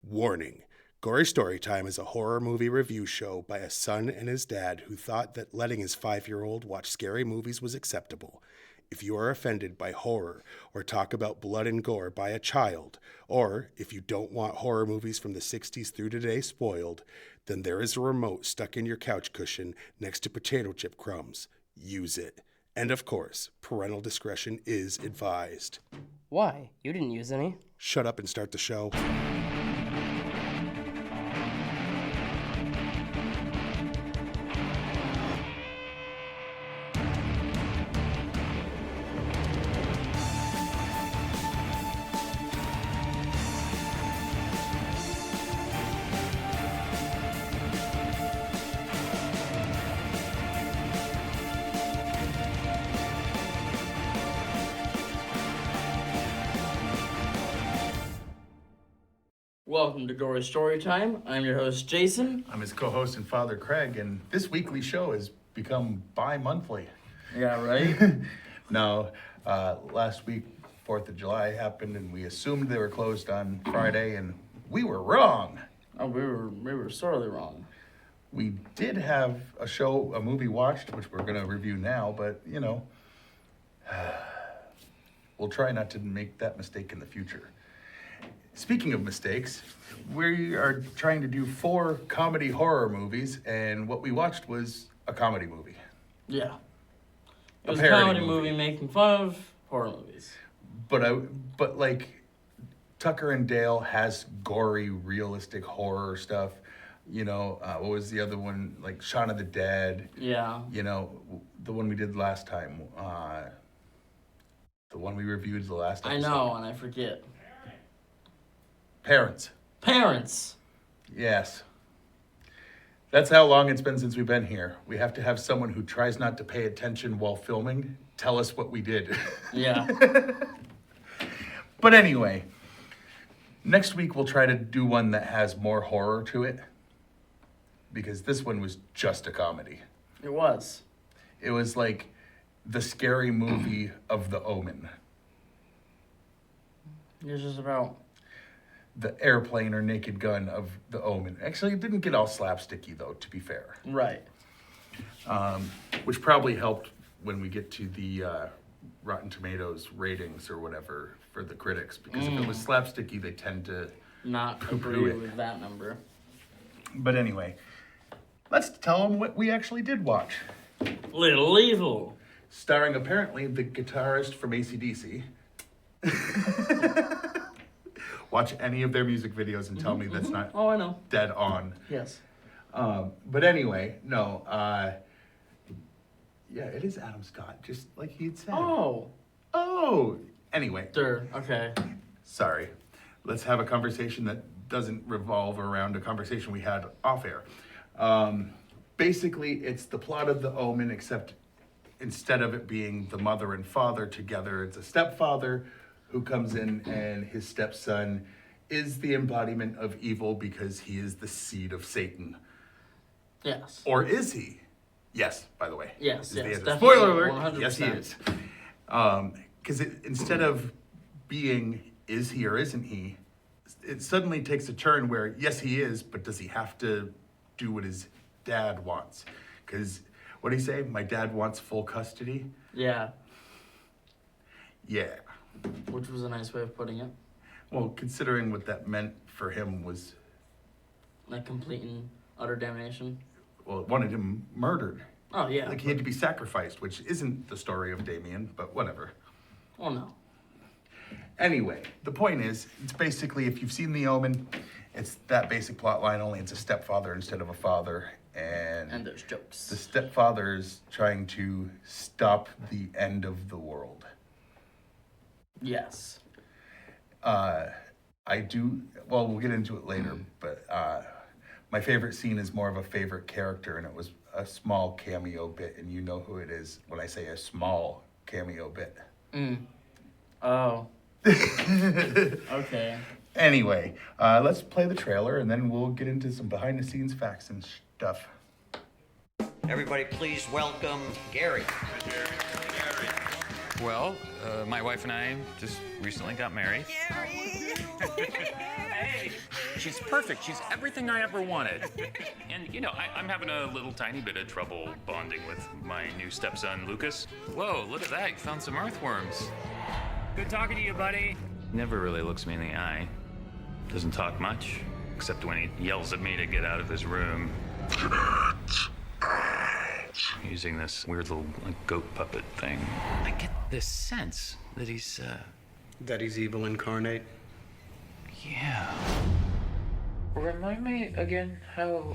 Warning. Gory Storytime is a horror movie review show by a son and his dad who thought that letting his 5-year-old watch scary movies was acceptable. If you are offended by horror or talk about blood and gore by a child, or if you don't want horror movies from the 60s through today spoiled, then there is a remote stuck in your couch cushion next to potato chip crumbs. Use it. And of course, parental discretion is advised. Why? You didn't use any. Shut up and start the show. Welcome to Gory Storytime. I'm your host, Jason. I'm his co-host and father, Craig, and this weekly show has become bi-monthly. Yeah, right? No, last week, 4th of July happened, and we assumed they were closed on Friday, and we were wrong. Oh, we were sorely wrong. We did have a movie watched, which we're going to review now, but, you know, we'll try not to make that mistake in the future. Speaking of mistakes, we are trying to do 4 comedy horror movies, and what we watched was a comedy movie. Yeah. It was a comedy movie making fun of horror movies. But like, Tucker and Dale has gory, realistic horror stuff. You know, what was the other one? Like Shaun of the Dead. Yeah. You know, the one we did last time. The one we reviewed the last episode. I know, and I forget. Parents. Yes. That's how long it's been since we've been here. We have to have someone who tries not to pay attention while filming tell us what we did. Yeah. But anyway, next week we'll try to do one that has more horror to it, because this one was just a comedy. It was. It was like the scary movie of The Omen. It was just about the airplane or Naked Gun of The Omen. Actually, it didn't get all slapsticky, though, to be fair. Right. Which probably helped when we get to the Rotten Tomatoes ratings or whatever for the critics, because if it was slapsticky, they tend to not agree with that number. But anyway, let's tell them what we actually did watch. Little Evil. Starring apparently the guitarist from AC/DC. Watch any of their music videos and tell me that's not I know. dead on. Yes. But anyway, no. Yeah, it is Adam Scott, just like he'd said. Oh. Anyway. Okay. Sorry. Let's have a conversation that doesn't revolve around a conversation we had off air. Basically, it's the plot of The Omen, except instead of it being the mother and father together, it's a stepfather who comes in, and his stepson is the embodiment of evil because he is the seed of Satan. Yes. Or is he? Yes, by the way. Yes. Spoiler alert. 100%. Yes, he is. Because instead of being is he or isn't he, it suddenly takes a turn where yes, he is, but does he have to do what his dad wants? Because what did he say? My dad wants full custody? Yeah. Yeah. Which was a nice way of putting it. Well, considering what that meant for him was... like complete and utter damnation. Well, it wanted him murdered. Oh, yeah. Like he had to be sacrificed, which isn't the story of Damien, but whatever. Oh, no. Anyway, the point is, it's basically, if you've seen The Omen, it's that basic plot line, only it's a stepfather instead of a father. And there's jokes. The stepfather is trying to stop the end of the world. Yes. We'll get into it later, but my favorite scene is more of a favorite character, and it was a small cameo bit, and you know who it is when I say a small cameo bit. Oh. Okay. Anyway, let's play the trailer, and then we'll get into some behind-the-scenes facts and stuff. Everybody please welcome Gary. Hi, Gary. Well, my wife and I just recently got married. Gary! Hey! She's perfect. She's everything I ever wanted. And, you know, I'm having a little tiny bit of trouble bonding with my new stepson, Lucas. Whoa, look at that. You found some earthworms. Good talking to you, buddy. Never really looks me in the eye. Doesn't talk much, except when he yells at me to get out of his room. Using this weird little goat puppet thing. I get this sense that he's, That he's evil incarnate? yeah. Remind me again how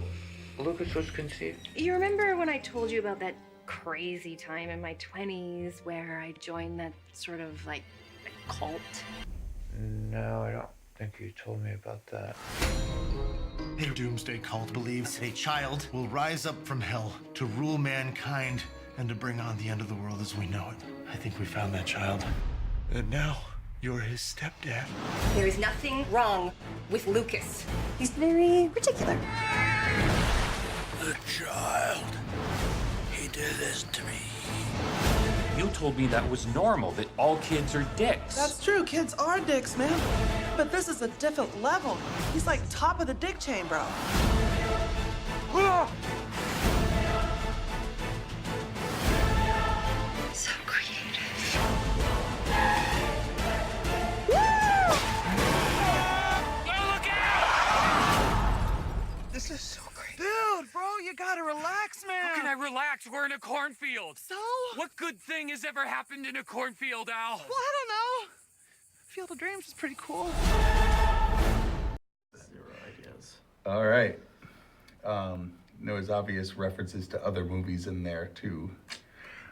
Lucas was conceived? You remember when I told you about that crazy time in my 20s where I joined that sort of like cult? No, I don't think you told me about that. A doomsday cult believes a child will rise up from hell to rule mankind and to bring on the end of the world as we know it. I think we found that child. And now you're his stepdad. There is nothing wrong with Lucas. He's very particular. The child. He did this to me. You told me that was normal, that all kids are dicks. That's true, kids are dicks, man. But this is a different level. He's like top of the dick chain, bro. So creative. This is so great. Dude, bro, you gotta relax, man. How can I relax? We're in a cornfield. So? What good thing has ever happened in a cornfield, Al? Well, I don't know. Field of Dreams is pretty cool. Zero ideas. All right. There's obvious references to other movies in there too.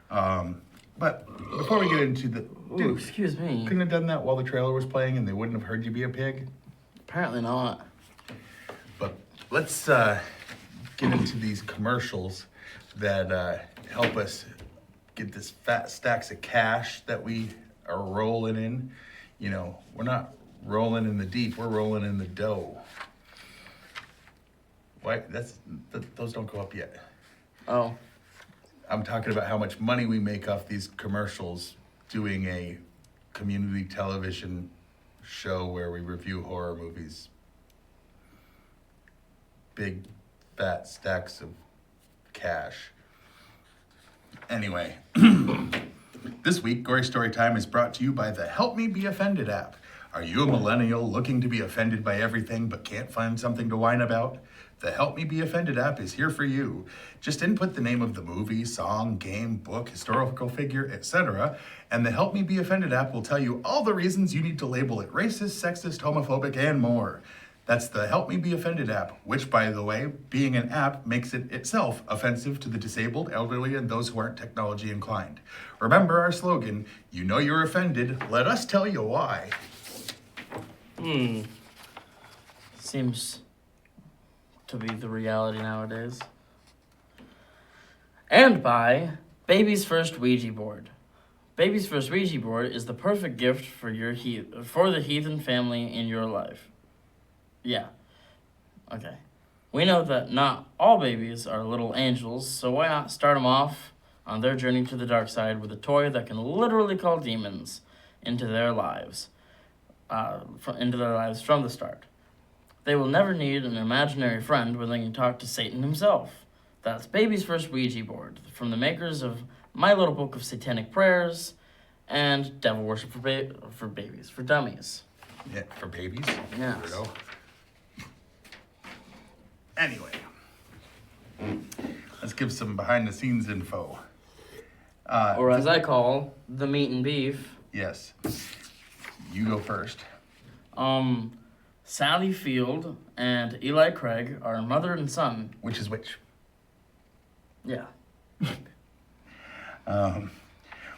But before we get into the... Ooh, excuse me. Couldn't have done that while the trailer was playing and they wouldn't have heard you be a pig? Apparently not. But let's get into these commercials that help us get this fat stacks of cash that we are rolling in. You know, we're not rolling in the deep, we're rolling in the dough. Why? Those don't go up yet. Oh. I'm talking about how much money we make off these commercials doing a community television show where we review horror movies. Big, fat stacks of cash. Anyway, this week, Gory Storytime is brought to you by the Help Me Be Offended app. Are you a millennial looking to be offended by everything but can't find something to whine about? The Help Me Be Offended app is here for you. Just input the name of the movie, song, game, book, historical figure, etc., and the Help Me Be Offended app will tell you all the reasons you need to label it racist, sexist, homophobic, and more. That's the Help Me Be Offended app, which, by the way, being an app makes it itself offensive to the disabled, elderly, and those who aren't technology inclined. Remember our slogan, you know you're offended, let us tell you why. Seems to be the reality nowadays. And by Baby's First Ouija Board. Baby's First Ouija Board is the perfect gift for the heathen family in your life. Yeah. Okay. We know that not all babies are little angels, so why not start them off on their journey to the dark side with a toy that can literally call demons into their lives, from the start. They will never need an imaginary friend when they can talk to Satan himself. That's Baby's First Ouija Board, from the makers of My Little Book of Satanic Prayers and Devil Worship for Babies, for Dummies. Yeah, for babies? Yes. Weirdo. Anyway, let's give some behind-the-scenes info. Or as I call, the meat and beef. Yes. You go first. Sally Field and Eli Craig are mother and son. Which is which? Yeah.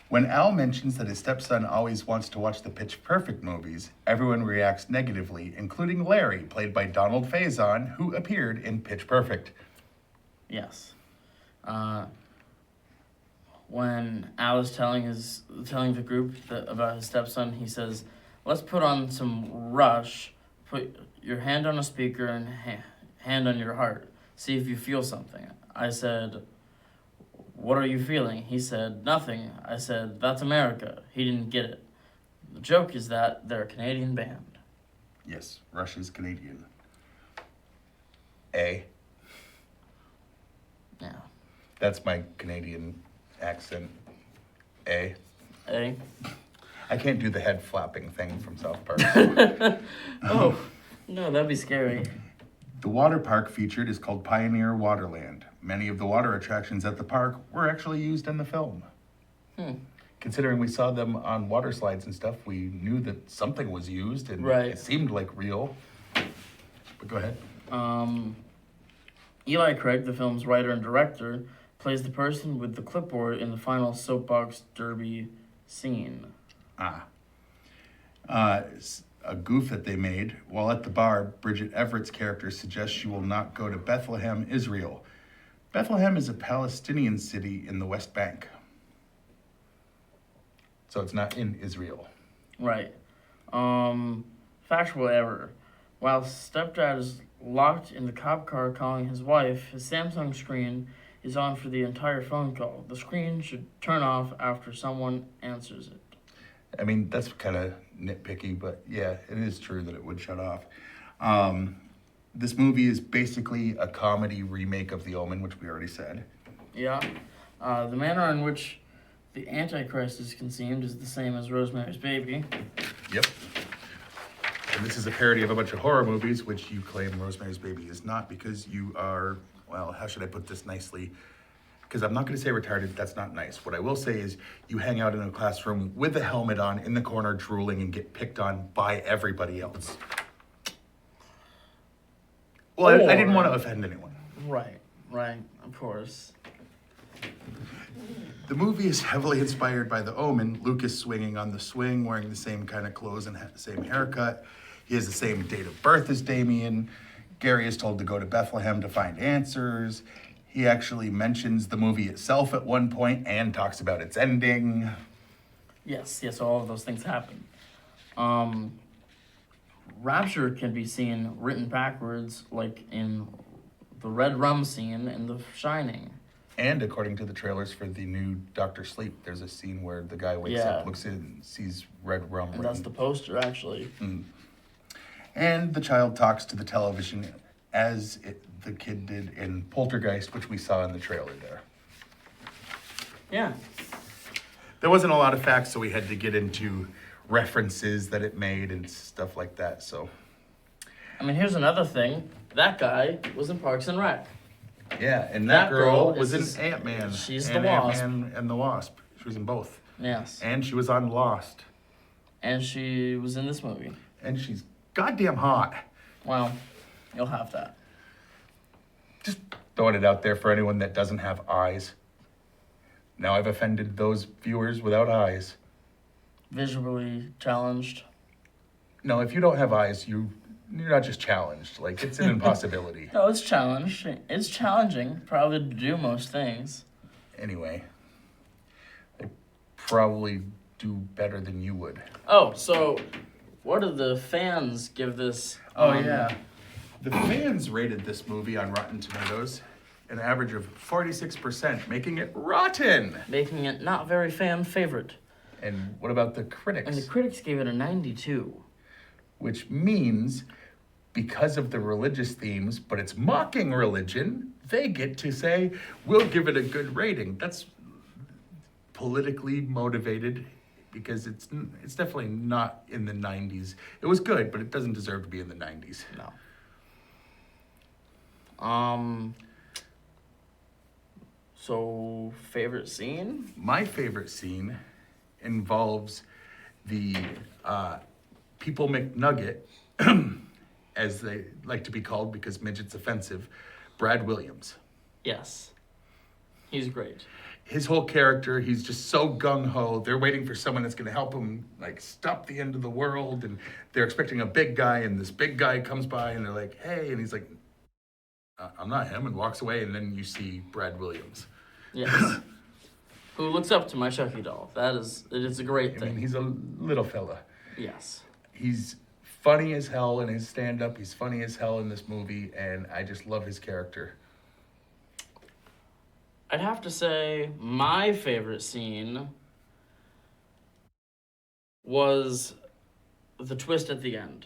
When Al mentions that his stepson always wants to watch the Pitch Perfect movies, everyone reacts negatively, including Larry, played by Donald Faison, who appeared in Pitch Perfect. Yes. When Al is telling the group about his stepson, he says, "Let's put on some Rush. Put your hand on a speaker and hand on your heart. See if you feel something." I said, "What are you feeling?" He said, "Nothing." I said, "That's America." He didn't get it. The joke is that they're a Canadian band. Yes, Rush is Canadian. A. Yeah. That's my Canadian accent. A. A. I can't do the head flapping thing from South Park. Oh, no, that'd be scary. The water park featured is called Pioneer Waterland. Many of the water attractions at the park were actually used in the film. Considering we saw them on water slides and stuff, we knew that something was used and Right. it seemed like real. But go ahead. Eli Craig, the film's writer and director, plays the person with the clipboard in the final soapbox derby scene. A goof that they made. While at the bar, Bridget Everett's character suggests she will not go to Bethlehem, Israel. Bethlehem is a Palestinian city in the West Bank. So it's not in Israel. Right. Factual error. While stepdad is locked in the cop car calling his wife, his Samsung screen is on for the entire phone call. The screen should turn off after someone answers it. I mean, that's kind of nitpicky, but yeah, it is true that it would shut off. This movie is basically a comedy remake of The Omen, which we already said. Yeah. The manner in which the Antichrist is conceived is the same as Rosemary's Baby. Yep. And this is a parody of a bunch of horror movies, which you claim Rosemary's Baby is not because you are, well, how should I put this nicely? Because I'm not going to say retarded, that's not nice. What I will say is you hang out in a classroom with a helmet on in the corner drooling and get picked on by everybody else. Well, I didn't want to offend anyone. Right, of course. The movie is heavily inspired by The Omen. Lucas swinging on the swing, wearing the same kind of clothes and same haircut. He has the same date of birth as Damien. Gary is told to go to Bethlehem to find answers. He actually mentions the movie itself at one point and talks about its ending. Yes, all of those things happen. Rapture can be seen written backwards, like in the red rum scene in The Shining. And according to the trailers for the new Dr. Sleep, there's a scene where the guy wakes up, looks in, sees red rum And written. that's the poster, actually. And the child talks to the television as the kid did in Poltergeist, which we saw in the trailer there. Yeah. There wasn't a lot of facts, so we had to get into references that it made and stuff like that, so. I mean, here's another thing. That guy was in Parks and Rec. Yeah, and that girl was is in Ant-Man. She's the Wasp. Ant-Man and the Wasp. She was in both. Yes. And she was on Lost. And she was in this movie. And she's goddamn hot. Well, you'll have that. Just throwing it out there for anyone that doesn't have eyes. Now I've offended those viewers without eyes. Visually challenged. No, if you don't have eyes, you're not just challenged. Like, it's an impossibility. No, it's challenged. It's challenging, probably, to do most things. Anyway, they probably do better than you would. Oh, so what did the fans give this? The fans rated this movie on Rotten Tomatoes an average of 46%, making it rotten. Making it not very fan favorite. And what about the critics? And the critics gave it a 92. Which means, because of the religious themes, but it's mocking religion, they get to say, we'll give it a good rating. That's politically motivated because it's definitely not in the 90s. It was good, but it doesn't deserve to be in the 90s. No. So, favorite scene? My favorite scene involves the People McNugget, as they like to be called because midget's offensive, Brad Williams. Yes. He's great. His whole character, he's just so gung-ho. They're waiting for someone that's going to help them, like, stop the end of the world, and they're expecting a big guy, and this big guy comes by, and they're like, hey, and he's like, I'm not him, and walks away, and then you see Brad Williams. Yes. Who looks up to my Chucky doll. It is a great thing. I mean, he's a little fella. Yes. He's funny as hell in his stand-up. He's funny as hell in this movie, and I just love his character. I'd have to say my favorite scene was the twist at the end.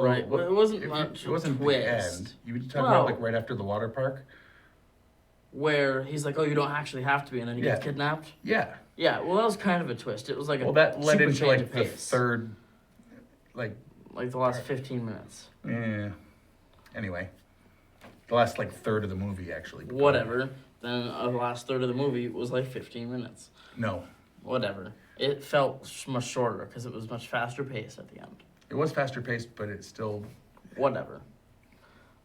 Right. Well, it wasn't much It wasn't twist. the end. You were talking about Well- like right after the water park? Where he's like, oh, you don't actually have to be, and then he gets Yeah. kidnapped. Yeah. Yeah, well, that was kind of a twist. It was like a Well, that led super into change like of the pace. third, like, Like the last 15 minutes. eh. Anyway, the last like third of the movie actually. Whatever. Then the last third of the movie was like 15 minutes. No, Whatever. It felt much shorter because it was much faster pace at the end. it was faster paced, but it still, Whatever.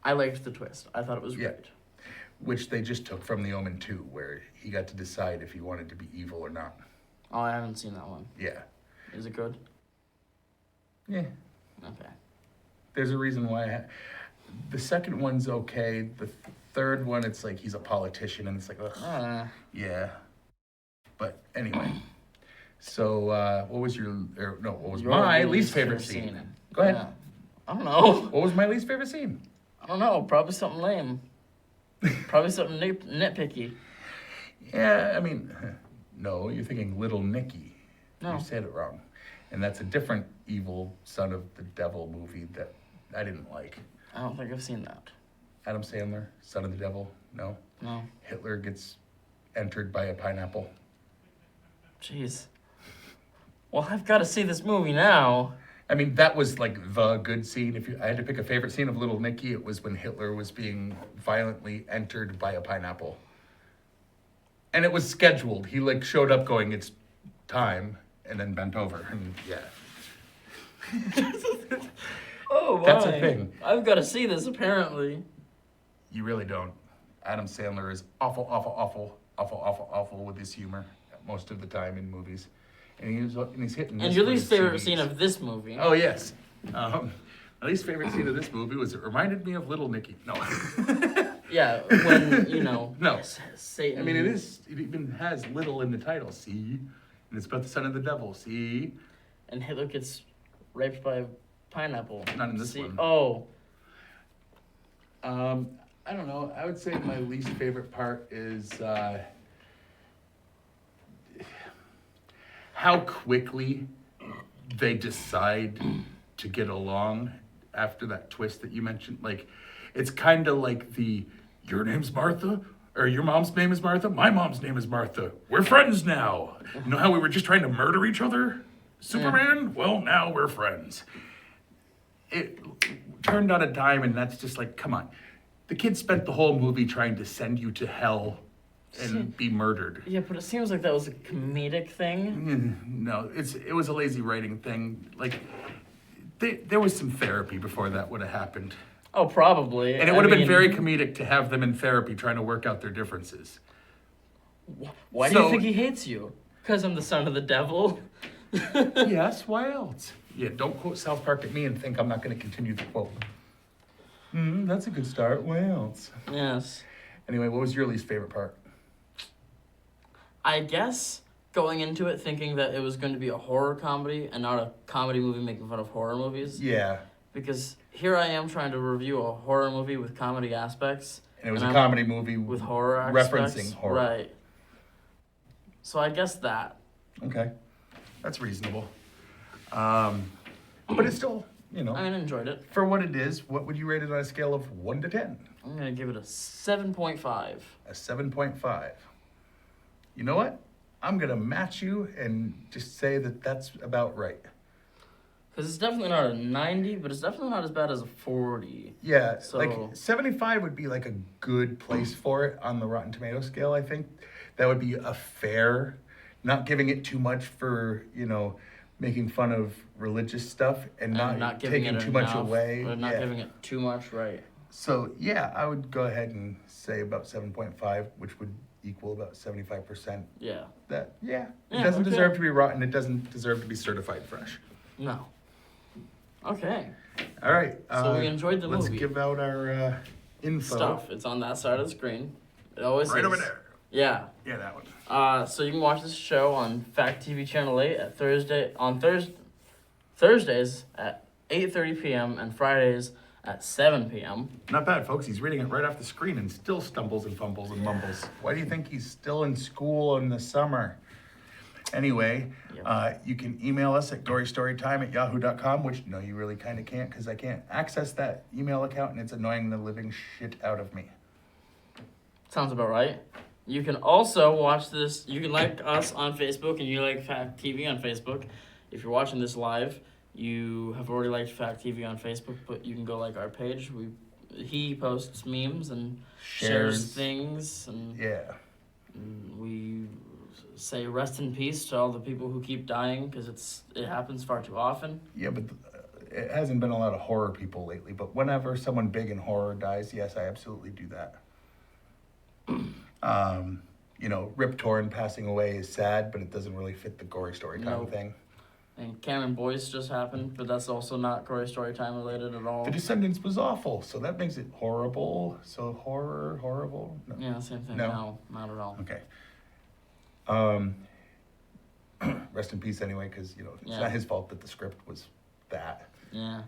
I liked the twist. I thought it was Yeah. great. which they just took from The Omen 2, where he got to decide if he wanted to be evil or not. Oh, I haven't seen that one. Yeah. Is it good? Yeah. Okay. There's a reason why the second one's okay. The third one, it's like he's a politician, and it's like, ugh. Yeah. But anyway. So, what was what was my least favorite scene? Go ahead. Yeah. I don't know. What was my least favorite scene? I don't know. Probably something lame. Probably something nitpicky. Yeah, I mean, no, you're thinking Little Nicky. No. You said it wrong. And that's a different evil son of the devil movie that I didn't like. I don't think I've seen that. Adam Sandler, Son of the Devil, no. No. Hitler gets entered by a pineapple. Jeez. Well, I've got to see this movie now. I mean, that was like the good scene. If I had to pick a favorite scene of Little Nicky, it was when Hitler was being violently entered by a pineapple. And it was scheduled. He like showed up going, it's time, and then bent over. And yeah. Oh, my. That's a thing. I've got to see this, apparently. You really don't. Adam Sandler is awful with his humor most of the time in movies. And he's hitting this And your with least his favorite CDs. scene of this movie? Oh, yes. My least favorite scene of this movie was it reminded me of Little Nicky. No. Yeah, when, you know, No. Satan. I mean, it even has little in the title, see? And it's about the son of the devil, see? And Hitler gets raped by a pineapple. Not in this one. Oh. I don't know. I would say my least favorite part is how quickly they decide to get along after that twist that you mentioned. Like, it's kind of like your name's Martha? Or your mom's name is Martha? My mom's name is Martha. We're friends now. You know how we were just trying to murder each other? Superman? Well, now we're friends. It turned on a dime, and that's just like, come on. The kid spent the whole movie trying to send you to hell and be murdered. Yeah, but it seems like that was a comedic thing. No, it was a lazy writing thing. Like, there was some therapy before that would have happened. Oh, probably. And it would have been very comedic to have them in therapy trying to work out their differences. Why do you think he hates you? Because I'm the son of the devil? Yes, why else? Yeah, don't quote South Park at me and think I'm not going to continue the quote. That's a good start. Why else? Yes. Anyway, what was your least favorite part? I guess going into it thinking that it was going to be a horror comedy and not a comedy movie making fun of horror movies. Yeah. Because here I am trying to review a horror movie with comedy aspects. And it was a comedy movie with horror aspects. referencing horror. Right. So I guess that. Okay. That's reasonable. But it's still, you know. I enjoyed it. For what it is, what would you rate it on a scale of 1 to 10? I'm going to give it a 7.5. A 7.5. You know what? I'm going to match you and just say that that's about right. Because it's definitely not a 90, but it's definitely not as bad as a 40. Yeah, So- like 75 would be like a good place for it on the Rotten Tomato scale, I think. That would be a fair, not giving it too much for, you know, making fun of religious stuff and not giving taking it too much enough, away. Or not Yeah. giving it too much, right. So, yeah, I would go ahead and say about 7.5, which would equal about 75%. Yeah. It Yeah, doesn't okay. deserve to be rotten. It doesn't deserve to be certified fresh. No. Okay. All right. So we enjoyed the let's movie. give out our info. Stuff. It's on that side of the screen. It always Right is. over there. Yeah. Yeah, that one. So you can watch this show on Fact TV Channel 8 at Thursdays at 8:30 p.m. and Fridays at 7 p.m. Not bad, folks. He's reading it right off the screen and still stumbles and fumbles and mumbles. Why do you think he's still in school in the summer? Anyway, Yep. you can email us at gorystorytime@yahoo.com, which no, you really kind of can't because I can't access that email account and it's annoying the living shit out of me. Sounds about right. You can also watch this. You can like us on Facebook, and you like Fact TV on Facebook. If you're watching this live, you have already liked Fact TV on Facebook, but you can go like our page. He posts memes and shares things, and Yeah. we say rest in peace to all the people who keep dying because it happens far too often. Yeah, but it hasn't been a lot of horror people lately. But whenever someone big in horror dies, yes, I absolutely do that. Rip Torn passing away is sad, but it doesn't really fit the Gory Story Time thing. And Cameron Boyce just happened, but that's also not Gory Story Time related at all. The Descendants was awful, so that makes it horrible. So horrible? No. Yeah, same thing. No? No, not at all. Okay. Rest in peace anyway, because, it's not his fault that the script was that. Yeah.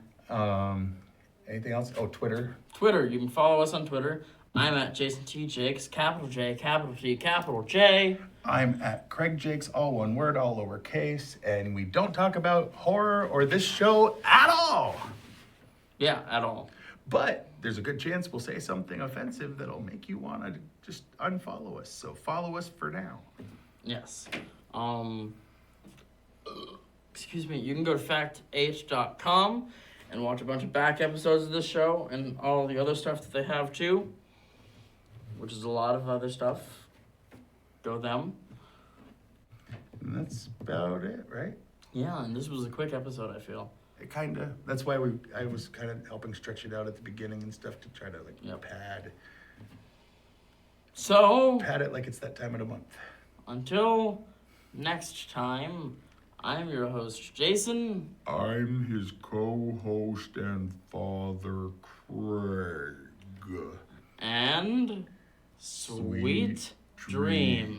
Anything else? Oh, Twitter. Twitter. You can follow us on Twitter. I'm at Jason T. Jakes, capital J, capital T, capital J. I'm at Craig Jakes, all one word, all lowercase, and we don't talk about horror or this show at all. Yeah, at all. But there's a good chance we'll say something offensive that'll make you want to just unfollow us. So follow us for now. Yes. Excuse me. You can go to fact8.com and watch a bunch of back episodes of this show and all the other stuff that they have too, which is a lot of other stuff. Go them. And that's about it, right? Yeah, and this was a quick episode, I feel. It kind of, that's why I was kind of helping stretch it out at the beginning and stuff to try to pad it like it's that time of the month. Until next time, I'm your host, Jason. I'm his co-host and father, Craig. And sweet dreams.